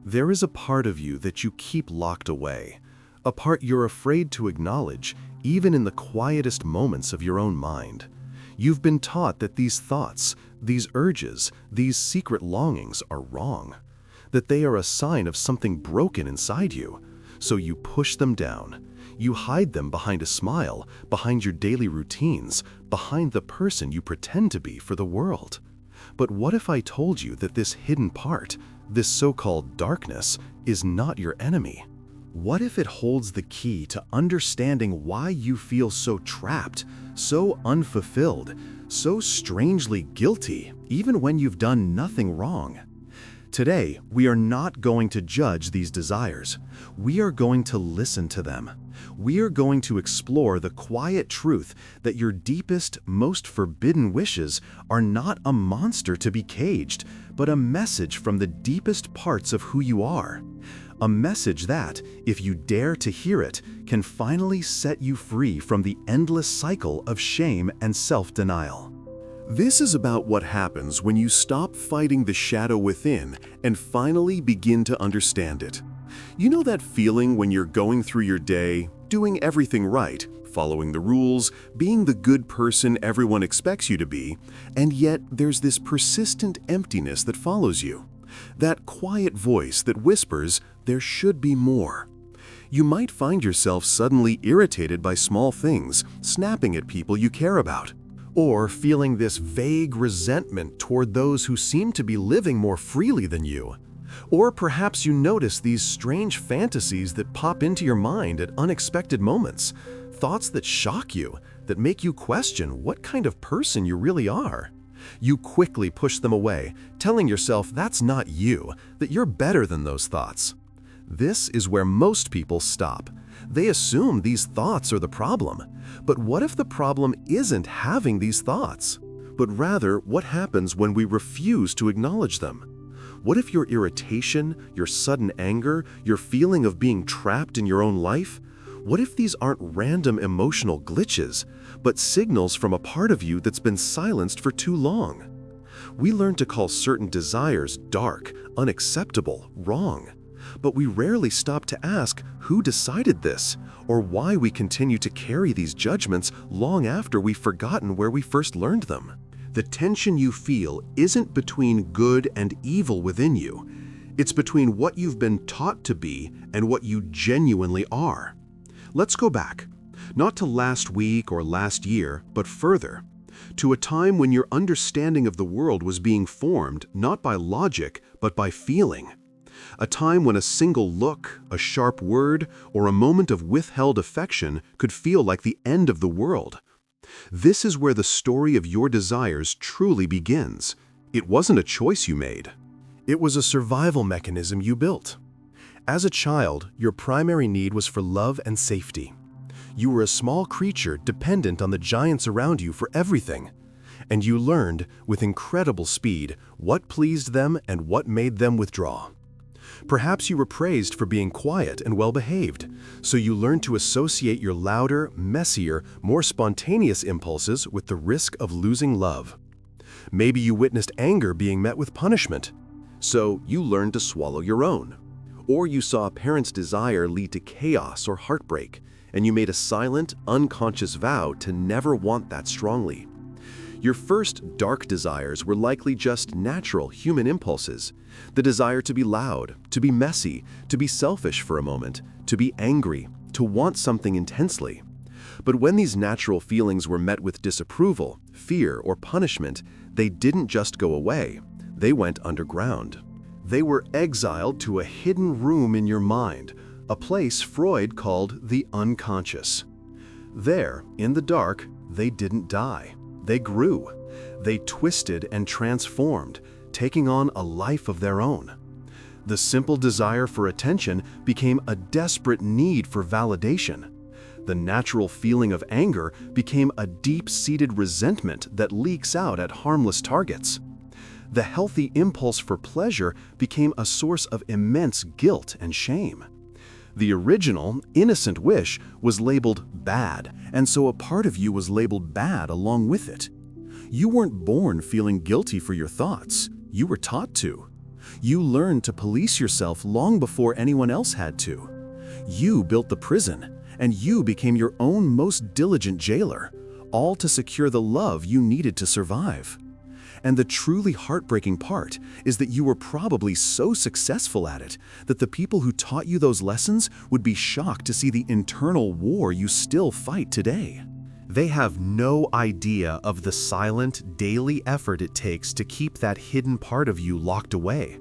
There is a part of you that you keep locked away, a part you're afraid to acknowledge, even in the quietest moments of your own mind. You've been taught that these thoughts, these urges, these secret longings are wrong, that they are a sign of something broken inside you. So you push them down. You hide them behind a smile, behind your daily routines, behind the person you pretend to be for the world. But what if I told you that this hidden part, this so-called darkness, is not your enemy? What if it holds the key to understanding why you feel so trapped, so unfulfilled, so strangely guilty, even when you've done nothing wrong? Today, we are not going to judge these desires. We are going to listen to them. We are going to explore the quiet truth that your deepest, most forbidden wishes are not a monster to be caged, but a message from the deepest parts of who you are. A message that, if you dare to hear it, can finally set you free from the endless cycle of shame and self-denial. This is about what happens when you stop fighting the shadow within and finally begin to understand it. You know that feeling when you're going through your day, doing everything right, following the rules, being the good person everyone expects you to be, and yet there's this persistent emptiness that follows you. That quiet voice that whispers, there should be more. You might find yourself suddenly irritated by small things, snapping at people you care about, or feeling this vague resentment toward those who seem to be living more freely than you. Or perhaps you notice these strange fantasies that pop into your mind at unexpected moments, thoughts that shock you, that make you question what kind of person you really are. You quickly push them away, telling yourself that's not you, that you're better than those thoughts. This is where most people stop. They assume these thoughts are the problem. But what if the problem isn't having these thoughts, but rather what happens when we refuse to acknowledge them? What if your irritation, your sudden anger, your feeling of being trapped in your own life, what if these aren't random emotional glitches, but signals from a part of you that's been silenced for too long? We learn to call certain desires dark, unacceptable, wrong. But we rarely stop to ask who decided this, or why we continue to carry these judgments long after we've forgotten where we first learned them. The tension you feel isn't between good and evil within you. It's between what you've been taught to be and what you genuinely are. Let's go back, not to last week or last year, but further, to a time when your understanding of the world was being formed not by logic, but by feeling. A time when a single look, a sharp word, or a moment of withheld affection could feel like the end of the world. This is where the story of your desires truly begins. It wasn't a choice you made. It was a survival mechanism you built. As a child, your primary need was for love and safety. You were a small creature dependent on the giants around you for everything. And you learned, with incredible speed, what pleased them and what made them withdraw. Perhaps you were praised for being quiet and well-behaved, so you learned to associate your louder, messier, more spontaneous impulses with the risk of losing love. Maybe you witnessed anger being met with punishment, so you learned to swallow your own. Or you saw a parent's desire lead to chaos or heartbreak, and you made a silent, unconscious vow to never want that strongly. Your first dark desires were likely just natural human impulses. The desire to be loud, to be messy, to be selfish for a moment, to be angry, to want something intensely. But when these natural feelings were met with disapproval, fear, or punishment, they didn't just go away. They went underground. They were exiled to a hidden room in your mind, a place Freud called the unconscious. There, in the dark, they didn't die. They grew. They twisted and transformed, taking on a life of their own. The simple desire for attention became a desperate need for validation. The natural feeling of anger became a deep-seated resentment that leaks out at harmless targets. The healthy impulse for pleasure became a source of immense guilt and shame. The original, innocent wish was labeled bad, and so a part of you was labeled bad along with it. You weren't born feeling guilty for your thoughts. You were taught to. You learned to police yourself long before anyone else had to. You built the prison, and you became your own most diligent jailer, all to secure the love you needed to survive. And the truly heartbreaking part is that you were probably so successful at it that the people who taught you those lessons would be shocked to see the internal war you still fight today. They have no idea of the silent, daily effort it takes to keep that hidden part of you locked away.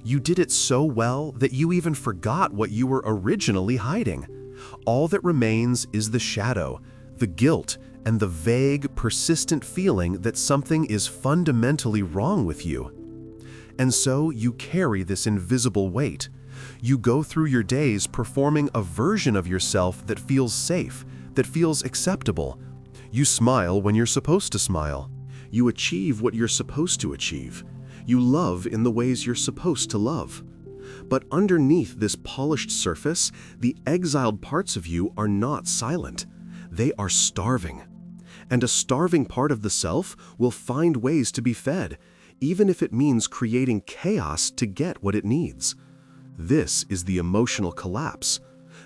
You did it so well that you even forgot what you were originally hiding. All that remains is the shadow, the guilt, and the vague, persistent feeling that something is fundamentally wrong with you. And so you carry this invisible weight. You go through your days performing a version of yourself that feels safe, that feels acceptable. You smile when you're supposed to smile. You achieve what you're supposed to achieve. You love in the ways you're supposed to love. But underneath this polished surface, the exiled parts of you are not silent. They are starving. And a starving part of the self will find ways to be fed, even if it means creating chaos to get what it needs. This is the emotional collapse.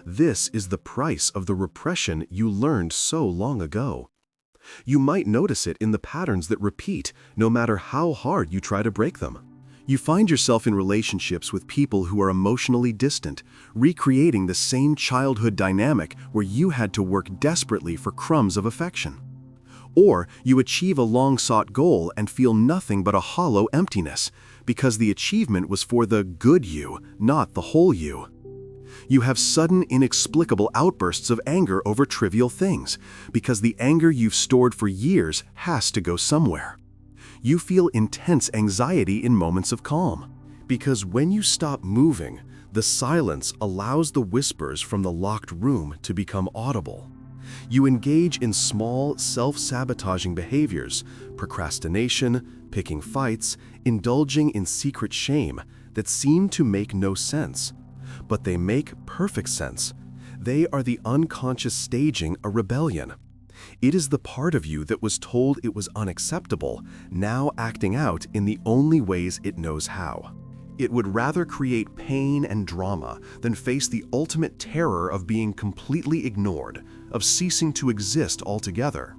This is the price of the repression you learned so long ago. You might notice it in the patterns that repeat, no matter how hard you try to break them. You find yourself in relationships with people who are emotionally distant, recreating the same childhood dynamic where you had to work desperately for crumbs of affection. Or you achieve a long-sought goal and feel nothing but a hollow emptiness, because the achievement was for the good you, not the whole you. You have sudden, inexplicable outbursts of anger over trivial things, because the anger you've stored for years has to go somewhere. You feel intense anxiety in moments of calm, because when you stop moving, the silence allows the whispers from the locked room to become audible. You engage in small, self-sabotaging behaviors, procrastination, picking fights, indulging in secret shame that seem to make no sense. But they make perfect sense. They are the unconscious staging a rebellion. It is the part of you that was told it was unacceptable, now acting out in the only ways it knows how. It would rather create pain and drama than face the ultimate terror of being completely ignored, of ceasing to exist altogether.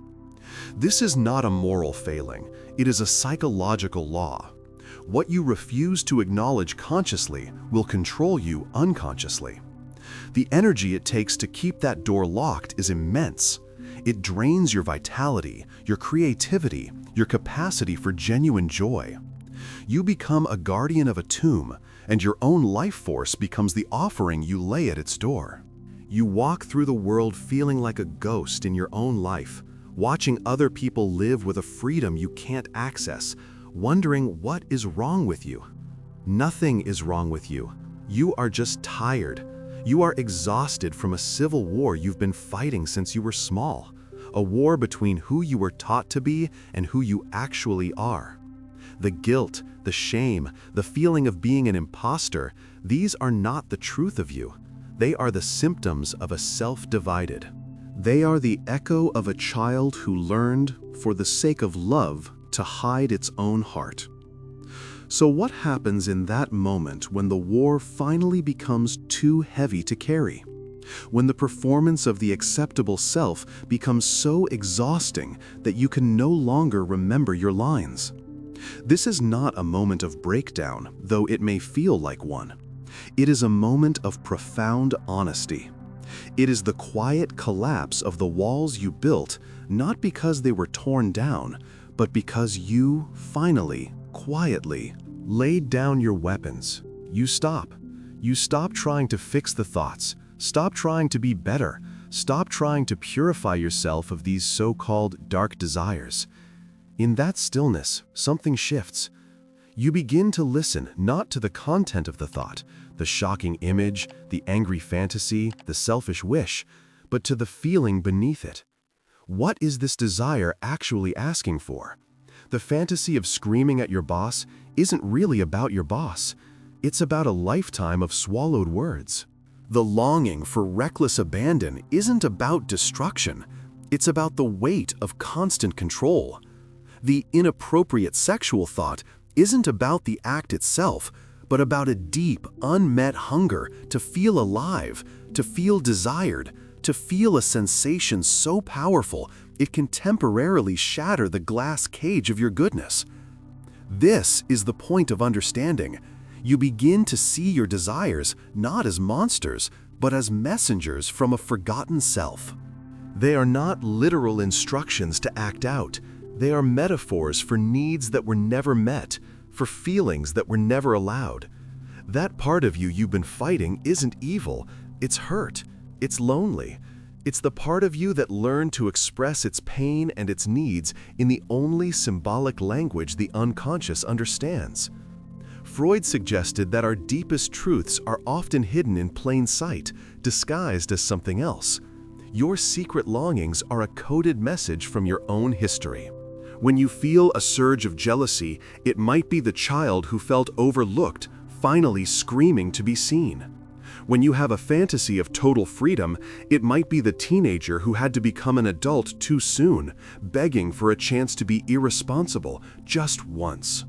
This is not a moral failing, it is a psychological law. What you refuse to acknowledge consciously will control you unconsciously. The energy it takes to keep that door locked is immense. It drains your vitality, your creativity, your capacity for genuine joy. You become a guardian of a tomb, and your own life force becomes the offering you lay at its door. You walk through the world feeling like a ghost in your own life, watching other people live with a freedom you can't access, wondering what is wrong with you. Nothing is wrong with you. You are just tired. You are exhausted from a civil war you've been fighting since you were small, a war between who you were taught to be and who you actually are. The guilt, the shame, the feeling of being an imposter, these are not the truth of you. They are the symptoms of a self divided. They are the echo of a child who learned, for the sake of love, to hide its own heart. So what happens in that moment when the war finally becomes too heavy to carry? When the performance of the acceptable self becomes so exhausting that you can no longer remember your lines? This is not a moment of breakdown, though it may feel like one. It is a moment of profound honesty. It is the quiet collapse of the walls you built, not because they were torn down, but because you, finally, quietly, laid down your weapons. You stop. You stop trying to fix the thoughts. Stop trying to be better. Stop trying to purify yourself of these so-called dark desires. In that stillness, something shifts. You begin to listen not to the content of the thought, the shocking image, the angry fantasy, the selfish wish, but to the feeling beneath it. What is this desire actually asking for? The fantasy of screaming at your boss isn't really about your boss. It's about a lifetime of swallowed words. The longing for reckless abandon isn't about destruction. It's about the weight of constant control. The inappropriate sexual thought isn't about the act itself, but about a deep, unmet hunger to feel alive, to feel desired, to feel a sensation so powerful it can temporarily shatter the glass cage of your goodness. This is the point of understanding. You begin to see your desires not as monsters, but as messengers from a forgotten self. They are not literal instructions to act out. They are metaphors for needs that were never met, for feelings that were never allowed. That part of you you've been fighting isn't evil, it's hurt, it's lonely. It's the part of you that learned to express its pain and its needs in the only symbolic language the unconscious understands. Freud suggested that our deepest truths are often hidden in plain sight, disguised as something else. Your secret longings are a coded message from your own history. When you feel a surge of jealousy, it might be the child who felt overlooked, finally screaming to be seen. When you have a fantasy of total freedom, it might be the teenager who had to become an adult too soon, begging for a chance to be irresponsible just once.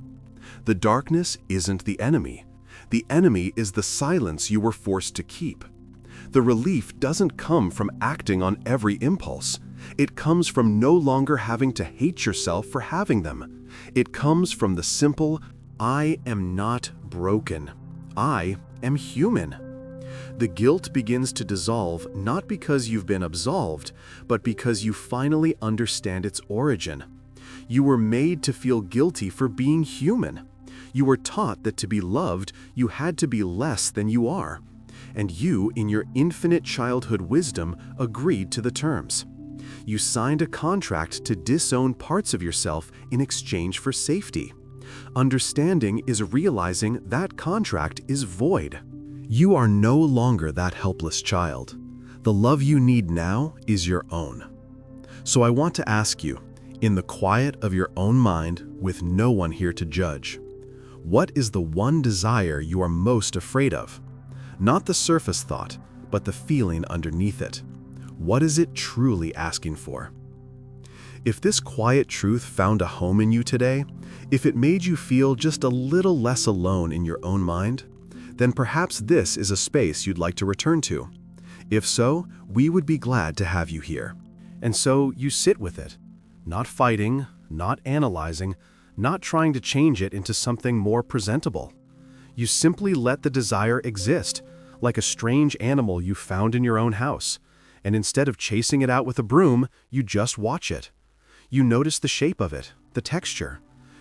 The darkness isn't the enemy. The enemy is the silence you were forced to keep. The relief doesn't come from acting on every impulse. It comes from no longer having to hate yourself for having them. It comes from the simple, I am not broken. I am human. The guilt begins to dissolve not because you've been absolved, but because you finally understand its origin. You were made to feel guilty for being human. You were taught that to be loved, you had to be less than you are. And you, in your infinite childhood wisdom, agreed to the terms. You signed a contract to disown parts of yourself in exchange for safety. Understanding is realizing that contract is void. You are no longer that helpless child. The love you need now is your own. So I want to ask you, in the quiet of your own mind, with no one here to judge, what is the one desire you are most afraid of? Not the surface thought, but the feeling underneath it. What is it truly asking for? If this quiet truth found a home in you today, if it made you feel just a little less alone in your own mind, then perhaps this is a space you'd like to return to. If so, we would be glad to have you here. And so you sit with it, not fighting, not analyzing, not trying to change it into something more presentable. You simply let the desire exist, like a strange animal you found in your own house, and instead of chasing it out with a broom, you just watch it. You notice the shape of it, the texture.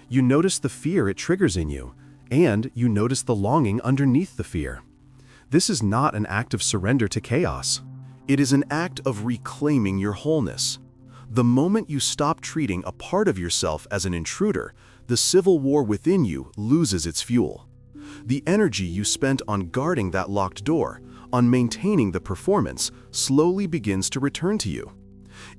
You notice the fear it triggers in you, and you notice the longing underneath the fear. This is not an act of surrender to chaos. It is an act of reclaiming your wholeness. The moment you stop treating a part of yourself as an intruder, the civil war within you loses its fuel. The energy you spent on guarding that locked door, on maintaining the performance, slowly begins to return to you.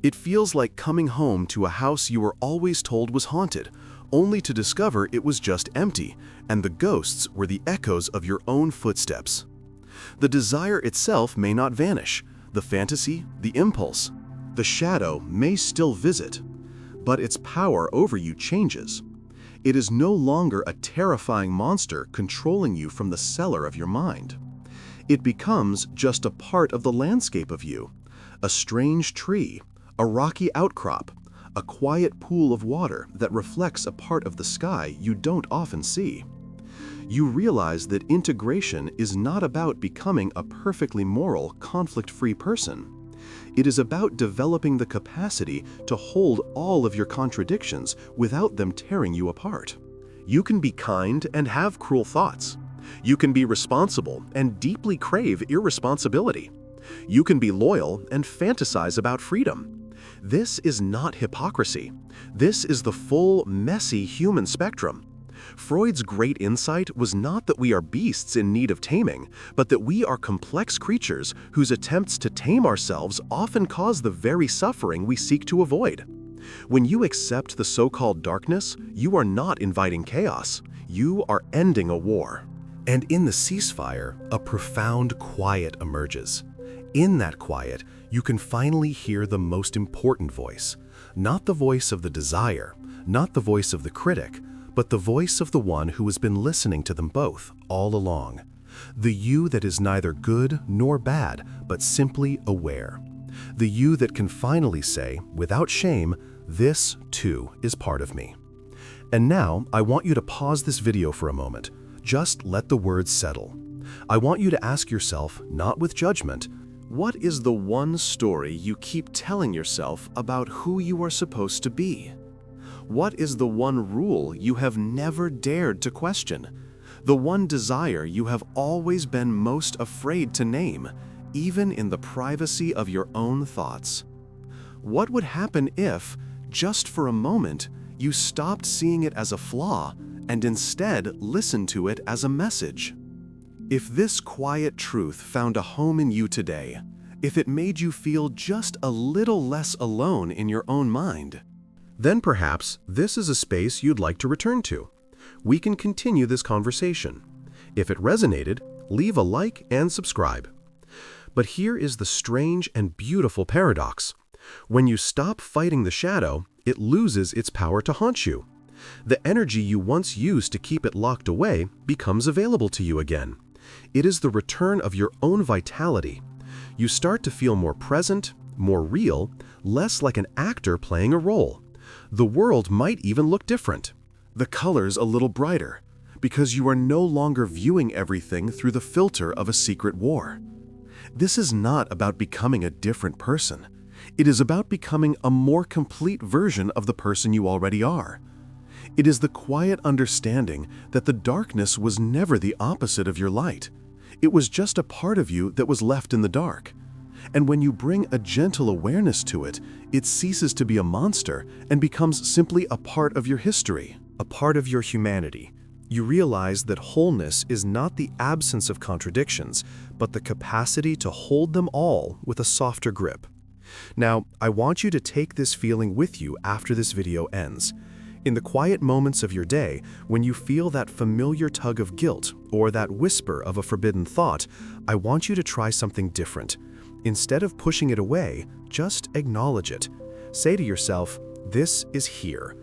It feels like coming home to a house you were always told was haunted, only to discover it was just empty, and the ghosts were the echoes of your own footsteps. The desire itself may not vanish, the fantasy, the impulse, the shadow may still visit, but its power over you changes. It is no longer a terrifying monster controlling you from the cellar of your mind. It becomes just a part of the landscape of you, a strange tree, a rocky outcrop, a quiet pool of water that reflects a part of the sky you don't often see. You realize that integration is not about becoming a perfectly moral, conflict-free person. It is about developing the capacity to hold all of your contradictions without them tearing you apart. You can be kind and have cruel thoughts. You can be responsible and deeply crave irresponsibility. You can be loyal and fantasize about freedom. This is not hypocrisy. This is the full, messy human spectrum. Freud's great insight was not that we are beasts in need of taming, but that we are complex creatures whose attempts to tame ourselves often cause the very suffering we seek to avoid. When you accept the so-called darkness, you are not inviting chaos. You are ending a war. And in the ceasefire, a profound quiet emerges. In that quiet, you can finally hear the most important voice, not the voice of the desire, not the voice of the critic, but the voice of the one who has been listening to them both all along. The you that is neither good nor bad, but simply aware. The you that can finally say, without shame, this, too, is part of me. And now, I want you to pause this video for a moment. Just let the words settle. I want you to ask yourself, not with judgment, what is the one story you keep telling yourself about who you are supposed to be? What is the one rule you have never dared to question? The one desire you have always been most afraid to name, even in the privacy of your own thoughts? What would happen if, just for a moment, you stopped seeing it as a flaw and instead listened to it as a message? If this quiet truth found a home in you today, if it made you feel just a little less alone in your own mind, then perhaps this is a space you'd like to return to. We can continue this conversation. If it resonated, leave a like and subscribe. But here is the strange and beautiful paradox. When you stop fighting the shadow, it loses its power to haunt you. The energy you once used to keep it locked away becomes available to you again. It is the return of your own vitality. You start to feel more present, more real, less like an actor playing a role. The world might even look different. The colors a little brighter, because you are no longer viewing everything through the filter of a secret war. This is not about becoming a different person. It is about becoming a more complete version of the person you already are. It is the quiet understanding that the darkness was never the opposite of your light. It was just a part of you that was left in the dark. And when you bring a gentle awareness to it, it ceases to be a monster and becomes simply a part of your history, a part of your humanity. You realize that wholeness is not the absence of contradictions, but the capacity to hold them all with a softer grip. Now, I want you to take this feeling with you after this video ends. In the quiet moments of your day, when you feel that familiar tug of guilt or that whisper of a forbidden thought, I want you to try something different. Instead of pushing it away, just acknowledge it. Say to yourself, this is here.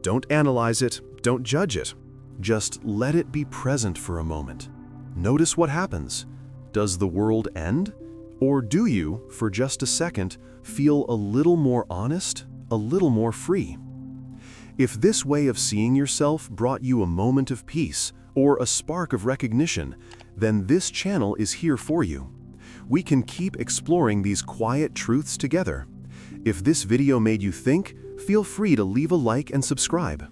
Don't analyze it, don't judge it. Just let it be present for a moment. Notice what happens. Does the world end? Or do you, for just a second, feel a little more honest, a little more free? If this way of seeing yourself brought you a moment of peace or a spark of recognition, then this channel is here for you. We can keep exploring these quiet truths together. If this video made you think, feel free to leave a like and subscribe.